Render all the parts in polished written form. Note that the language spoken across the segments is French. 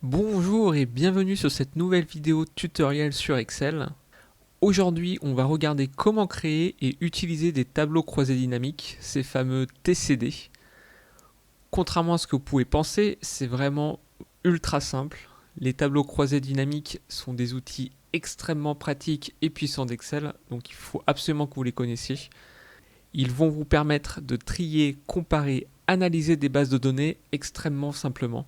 Bonjour et bienvenue sur cette nouvelle vidéo tutoriel sur Excel. Aujourd'hui, on va regarder comment créer et utiliser des tableaux croisés dynamiques, ces fameux TCD. Contrairement à ce que vous pouvez penser, c'est vraiment ultra simple. Les tableaux croisés dynamiques sont des outils extrêmement pratiques et puissants d'Excel, donc il faut absolument que vous les connaissiez. Ils vont vous permettre de trier, comparer, analyser des bases de données extrêmement simplement.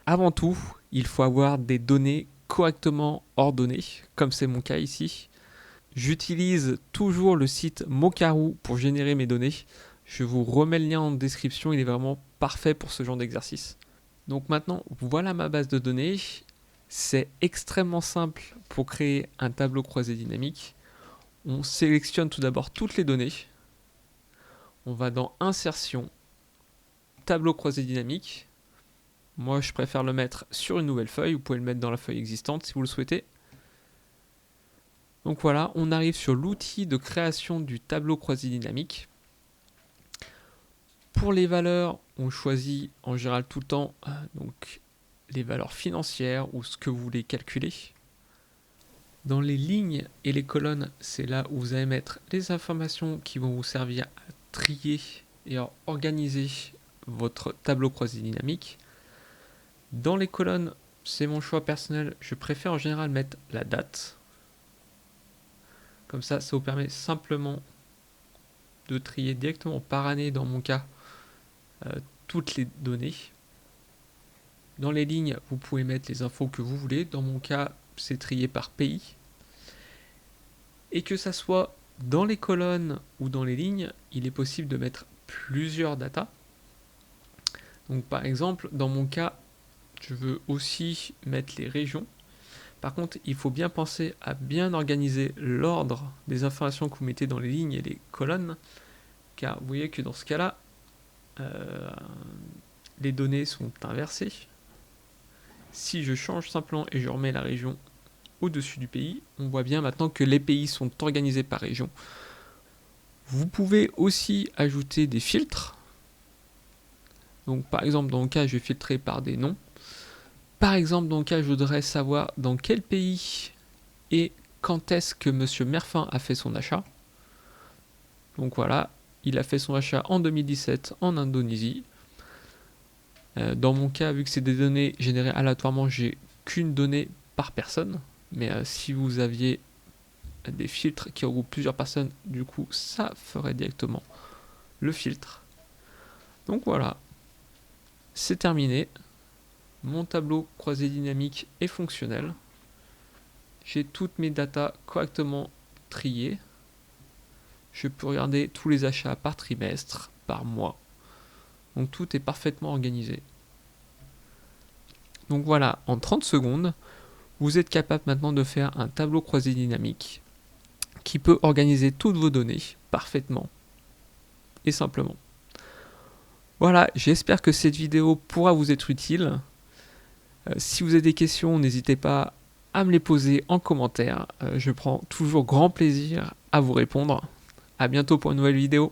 Avant tout, il faut avoir des données correctement ordonnées, comme c'est mon cas ici. J'utilise toujours le site Mocaroo pour générer mes données. Je vous remets le lien en description, il est vraiment parfait pour ce genre d'exercice. Donc maintenant, voilà ma base de données. C'est extrêmement simple pour créer un tableau croisé dynamique. On sélectionne tout d'abord toutes les données. On va dans Insertion, Tableau croisé dynamique. Moi, je préfère le mettre sur une nouvelle feuille. Vous pouvez le mettre dans la feuille existante si vous le souhaitez. Donc voilà, on arrive sur l'outil de création du tableau croisé dynamique. Pour les valeurs, on choisit en général tout le temps donc, les valeurs financières ou ce que vous voulez calculer. Dans les lignes et les colonnes, c'est là où vous allez mettre les informations qui vont vous servir à trier et à organiser votre tableau croisé dynamique. Dans les colonnes, c'est mon choix personnel, je préfère en général mettre la date. Comme ça vous permet simplement de trier directement par année, dans mon cas, toutes les données. Dans les lignes, vous pouvez mettre les infos que vous voulez. Dans mon cas, c'est trié par pays. Et que ça soit dans les colonnes ou dans les lignes, il est possible de mettre plusieurs datas. Donc par exemple, dans mon cas, je veux aussi mettre les régions. Par contre, il faut bien penser à bien organiser l'ordre des informations que vous mettez dans les lignes et les colonnes, car vous voyez que dans ce cas-là, les données sont inversées. Si je change simplement et je remets la région au-dessus du pays, on voit bien maintenant que les pays sont organisés par région. Vous pouvez aussi ajouter des filtres. Donc par exemple, dans le cas, je vais filtrer par des noms. Par exemple, dans le cas, je voudrais savoir dans quel pays et quand est-ce que Monsieur Merfin a fait son achat. Donc voilà, il a fait son achat en 2017 en Indonésie. Dans mon cas, vu que c'est des données générées aléatoirement, j'ai qu'une donnée par personne. Mais si vous aviez des filtres qui regroupent plusieurs personnes, du coup, ça ferait directement le filtre. Donc voilà, c'est terminé. Mon tableau croisé dynamique est fonctionnel. J'ai toutes mes datas correctement triées. Je peux regarder tous les achats par trimestre, par mois. Donc tout est parfaitement organisé. Donc voilà, en 30 secondes, vous êtes capable maintenant de faire un tableau croisé dynamique qui peut organiser toutes vos données parfaitement et simplement. Voilà, j'espère que cette vidéo pourra vous être utile. Si vous avez des questions, n'hésitez pas à me les poser en commentaire. Je prends toujours grand plaisir à vous répondre. À bientôt pour une nouvelle vidéo.